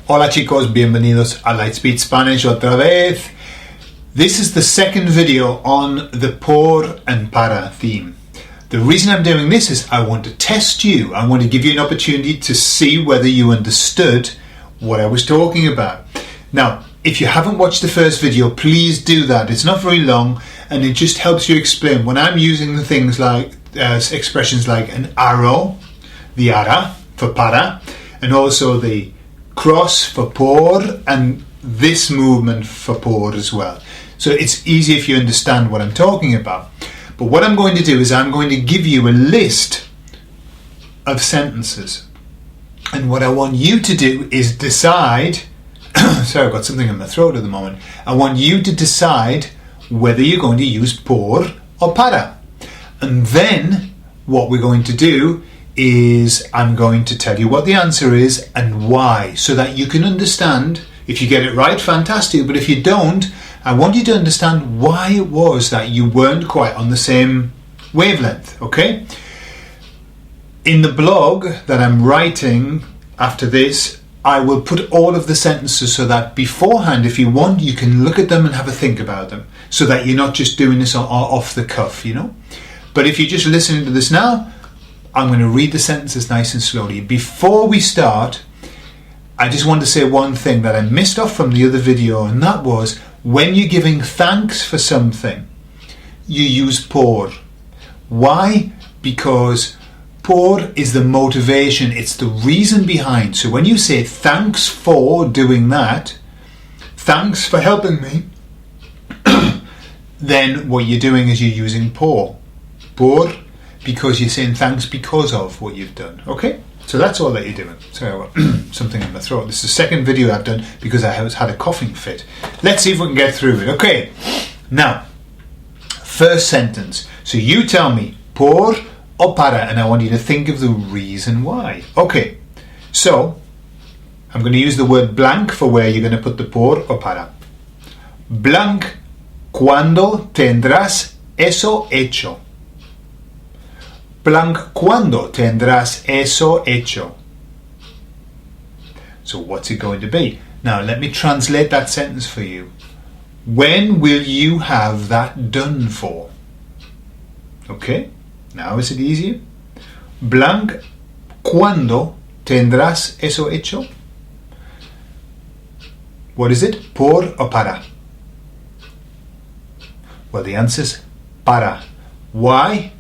Hola chicos, bienvenidos a LightSpeed Spanish otra vez. This is the second video on the por and para theme. The reason I'm doing this is I want to test you. I want to give you an opportunity to see whether you understood what I was talking about. Now, if you haven't watched the first video, please do that. It's not very long and it just helps you explain. When I'm using the things like expressions like an arrow, the ara for para, and also the cross for por, and this movement for por as well. So it's easy if you understand what I'm talking about. But what I'm going to do is I'm going to give you a list of sentences. And what I want you to do is decide, sorry, I've got something in my throat at the moment. I want you to decide whether you're going to use por or para. And then what we're going to do is I'm going to tell you what the answer is and why, so that you can understand. If you get it right, fantastic, but if you don't, I want you to understand why it was that you weren't quite on the same wavelength, okay? In the blog that I'm writing after this, I will put all of the sentences so that beforehand, if you want, you can look at them and have a think about them, so that you're not just doing this off the cuff, you know? But if you're just listening to this now, I'm going to read the sentences nice and slowly. Before we start, I just want to say one thing that I missed off from the other video, and that was when you're giving thanks for something, you use por. Why? Because por is the motivation, it's the reason behind. So when you say thanks for doing that, thanks for helping me, then what you're doing is you're using por. Por, because you're saying thanks because of what you've done. Okay? So that's all that you're doing. Sorry, I've got something in my throat. This is the second video I've done because I had a coughing fit. Let's see if we can get through it. Okay. Now, first sentence. So you tell me por or para, and I want you to think of the reason why. Okay. So, I'm going to use the word blank for where you're going to put the por or para. Blank, ¿cuándo tendrás eso hecho? Blank, ¿cuándo tendrás eso hecho? So what's it going to be? Now let me translate that sentence for you. When will you have that done for? Okay, now is it easier? Blank, ¿cuándo tendrás eso hecho? What is it? Por or para? Well, the answer is para. Why?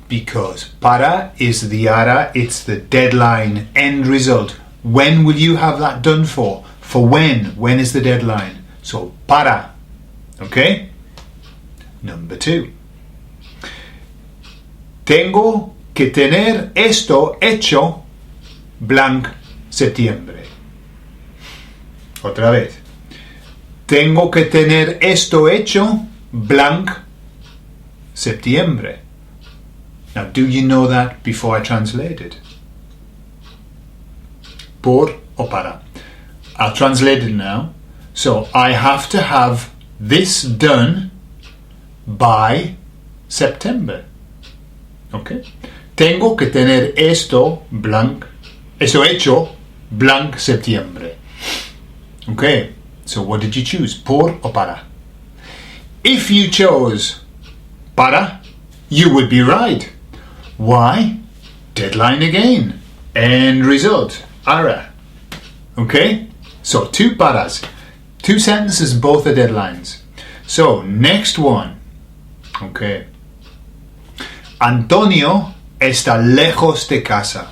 Because para is the ara, it's the deadline, end result. When will you have that done for? For when? When is the deadline? So para. Okay? Number 2. Tengo que tener esto hecho blank septiembre. Otra vez. Tengo que tener esto hecho blank septiembre. Now, do you know that before I translate it? Por or para. I'll translate it now. So, I have to have this done by September. Okay? Tengo que tener eso hecho blank septiembre. Okay? So, what did you choose? Por or para? If you chose para, you would be right. Why? Deadline again. End result. Ara. Okay? So 2 paras. 2 sentences, both are deadlines. So next one. Okay. Antonio está lejos de casa.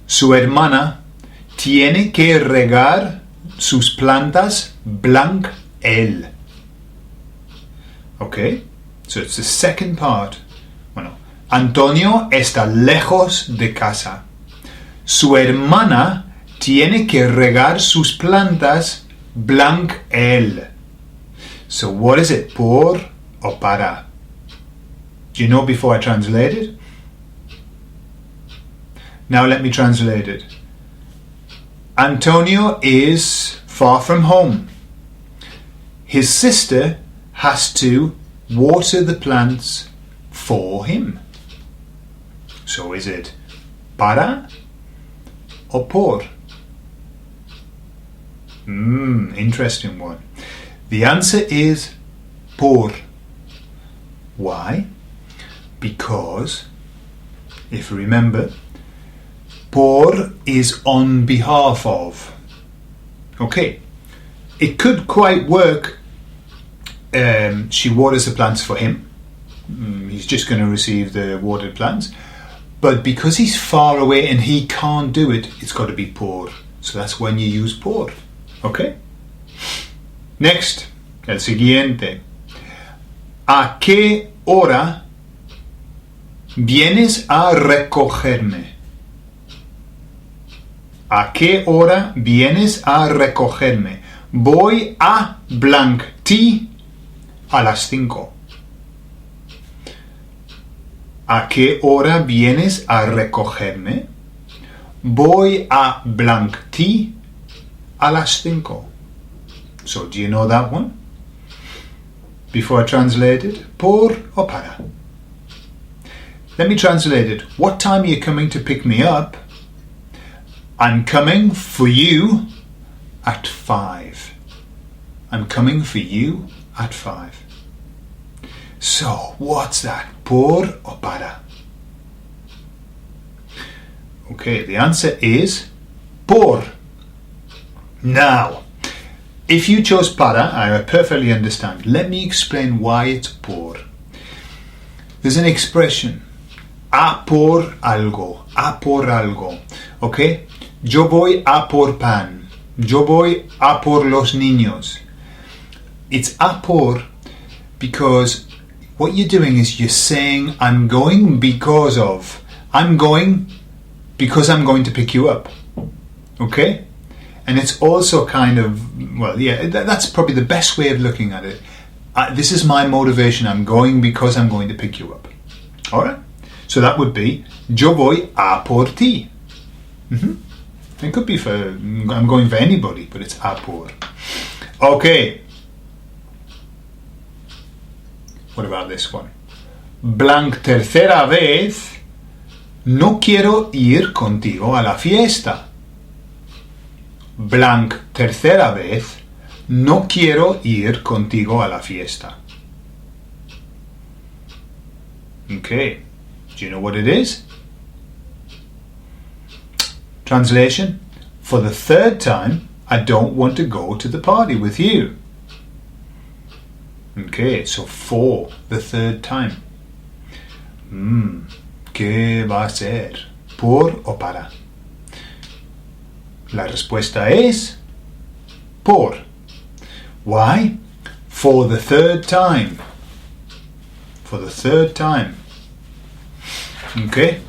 Su hermana tiene que regar sus plantas blank él. Okay? So it's the second part. Bueno. Antonio está lejos de casa. Su hermana tiene que regar sus plantas blank él. So what is it? Por or para? Do you know before I translate it? Now let me translate it. Antonio is far from home. His sister has to water the plants for him. So is it para or por? Interesting one. The answer is por. Why? Because, if you remember, por is on behalf of. Okay, it could quite work. She waters the plants for him. He's just going to receive the watered plants. But because he's far away and he can't do it, it's got to be por. So that's when you use por. Okay? Next, el siguiente. ¿A qué hora vienes a recogerme? ¿A qué hora vienes a recogerme? Voy a blank T a las 5. ¿A qué hora vienes a recogerme? Voy a blank T a las 5. So, do you know that one? Before I translate it, por or para? Let me translate it. What time are you coming to pick me up? I'm coming for you at 5. I'm coming for you at 5. So, what's that? Por or para? Okay, the answer is por. Now, if you chose para, I perfectly understand. Let me explain why it's por. There's an expression, a por algo, a por algo. Okay? Yo voy a por pan. Yo voy a por los niños. It's a por because what you're doing is you're saying, I'm going because of. I'm going because I'm going to pick you up. Okay? And it's also kind of, well, yeah, that's probably the best way of looking at it. This is my motivation. I'm going because I'm going to pick you up. All right? So that would be, yo voy a por ti. It could be for, I'm going for anybody, but it's a por. Okay. What about this one? Blanc tercera vez, no quiero ir contigo a la fiesta. Blanc tercera vez, no quiero ir contigo a la fiesta. Okay, do you know what it is? Translation, for the third time, I don't want to go to the party with you. Okay, so for the third time. ¿Qué va a ser? ¿Por o para? La respuesta es por. Why? For the third time. For the third time. Okay?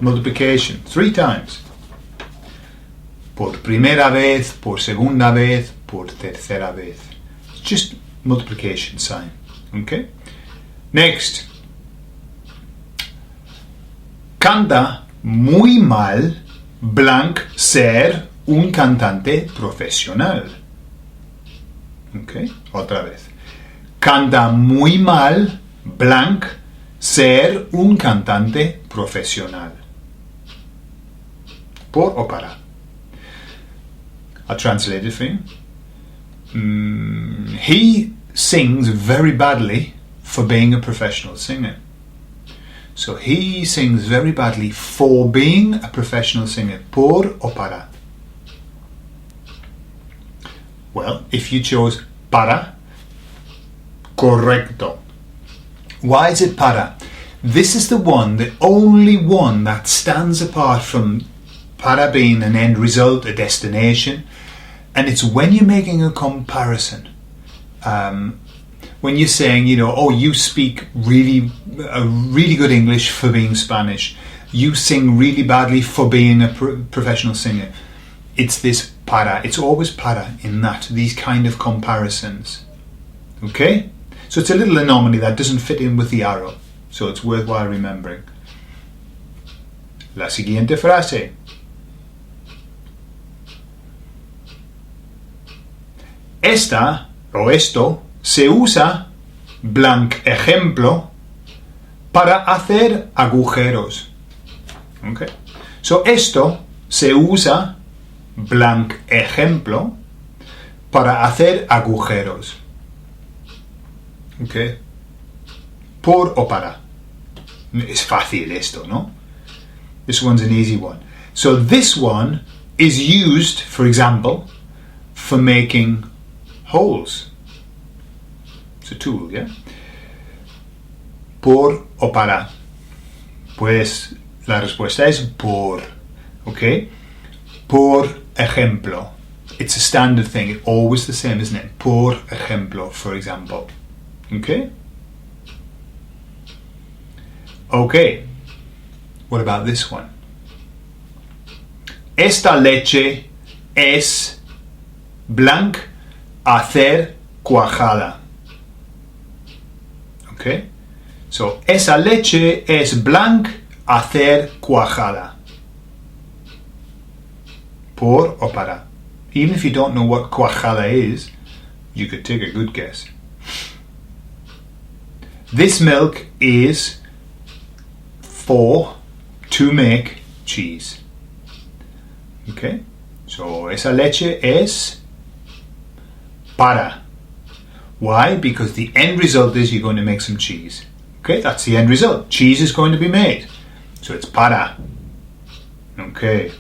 Multiplication. 3 times. Por primera vez, por segunda vez, por tercera vez. It's just multiplication sign. Okay? Next. Canta muy mal blanc ser un cantante profesional. Okay? Otra vez. Canta muy mal blanc ser un cantante profesional. Por o para? I'll translate it for you. He sings very badly for being a professional singer. So he sings very badly for being a professional singer. Por o para? Well, if you chose para, correcto. Why is it para? This is the one, the only one that stands apart from para being an end result, a destination, and it's when you're making a comparison. When you're saying, you know, oh, you speak really good English for being Spanish. You sing really badly for being a professional singer. It's this para. It's always para in these kind of comparisons. Okay? So it's a little anomaly that doesn't fit in with the arrow. So it's worthwhile remembering. La siguiente frase. Esta o esto se usa, blanc ejemplo, para hacer agujeros. Okay. So esto se usa, blanc ejemplo, para hacer agujeros. Okay. Por o para. Es fácil esto, ¿no? This one's an easy one. So this one is used, for example, for making holes. It's a tool, yeah? Por o para. Pues la respuesta es por. Okay? Por ejemplo. It's a standard thing. It's always the same, isn't it? Por ejemplo, for example. Okay? Okay. What about this one? Esta leche es blanc hacer cuajada. Okay? So, esa leche es blanc hacer cuajada. Por o para. Even if you don't know what cuajada is, you could take a good guess. This milk is for to make cheese. Okay? So, esa leche es para. Why? Because the end result is you're going to make some cheese. Okay, that's the end result. Cheese is going to be made. So it's para. Okay.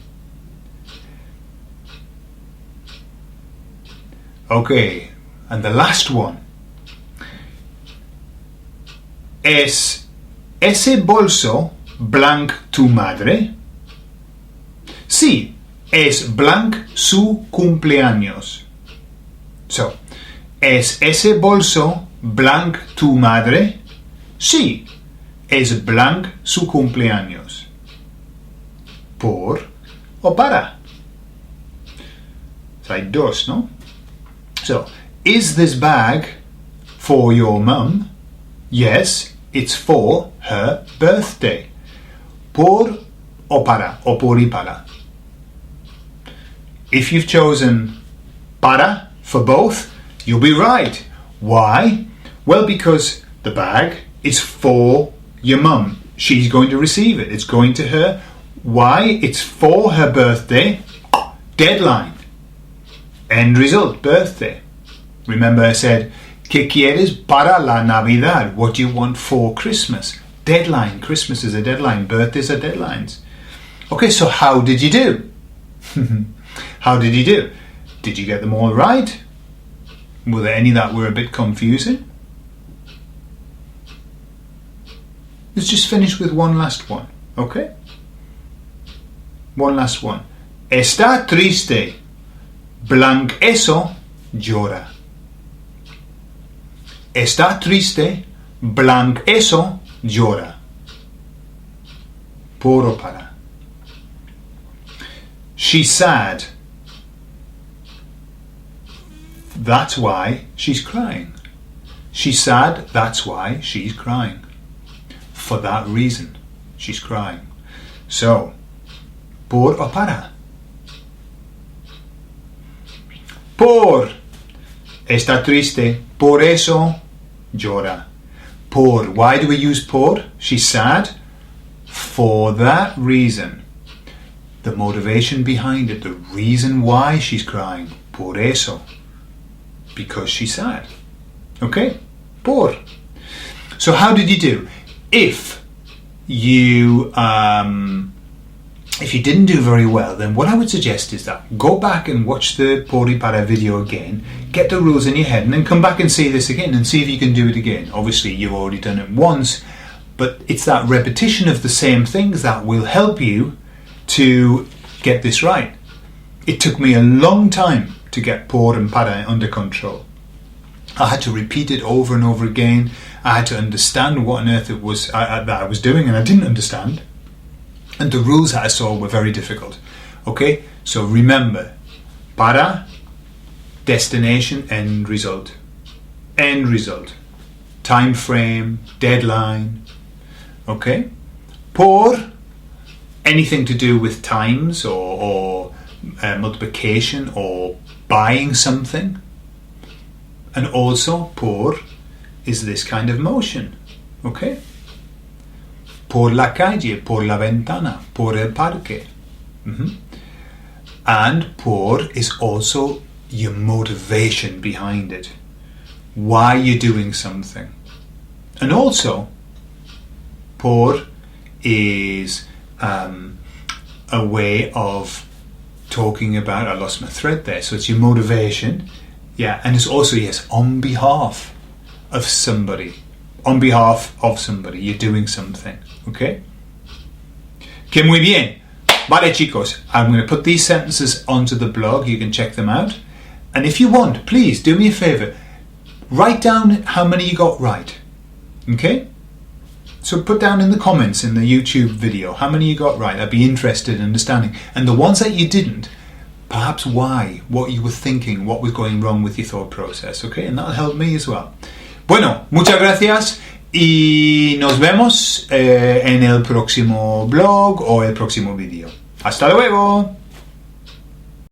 Okay, and the last one. ¿Es ese bolso blanc tu madre? Sí, es blanc su cumpleaños. So, ¿es ese bolso blanc tu madre? Sí, es blanc su cumpleaños. Por o para. So hay dos, ¿no? So, is this bag for your mum? Yes, it's for her birthday. Por o para, o por y para. If you've chosen para for both, you'll be right. Why? Well, because the bag is for your mum. She's going to receive it. It's going to her. Why? It's for her birthday. Deadline. End result, birthday. Remember I said, ¿Qué quieres para la Navidad? What do you want for Christmas? Deadline. Christmas is a deadline. Birthdays are deadlines. Okay, so how did you do? How did you do? Did you get them all right? Were there any that were a bit confusing? Let's just finish with one last one, okay? One last one. Está triste. Blanc eso llora. Está triste. Blanc eso llora. Por o para. She's sad. That's why she's crying. She's sad. That's why she's crying. For that reason, she's crying. So, por o para? Por. Está triste. Por eso llora. Por. Why do we use por? She's sad. For that reason. The motivation behind it. The reason why she's crying. Por eso. Because she's sad. Okay? Por. So how did you do? If you didn't do very well, then what I would suggest is that go back and watch the por y para video again, get the rules in your head, and then come back and see this again and see if you can do it again. Obviously, you've already done it once, but it's that repetition of the same things that will help you to get this right. It took me a long time to get por and para under control. I had to repeat it over and over again. I had to understand what on earth it was that I was doing, and I didn't understand. And the rules that I saw were very difficult. Okay, so remember, para, destination, end result. End result. Time frame, deadline. Okay? Por, anything to do with times or multiplication or buying something. And also, por is this kind of motion. Okay? Por la calle, por la ventana, por el parque. And por is also your motivation behind it, why you're doing something. And also, por is a way of talking about, I lost my thread there, so it's your motivation, yeah, and it's also, yes, on behalf of somebody. On behalf of somebody, you're doing something, okay? Que muy bien. Vale, chicos, I'm going to put these sentences onto the blog. You can check them out. And if you want, please do me a favor. Write down how many you got right, okay? So put down in the comments in the YouTube video how many you got right. I'd be interested in understanding. And the ones that you didn't, perhaps why, what you were thinking, what was going wrong with your thought process, okay? And that'll help me as well. Bueno, muchas gracias y nos vemos en el próximo blog o el próximo vídeo. Hasta luego.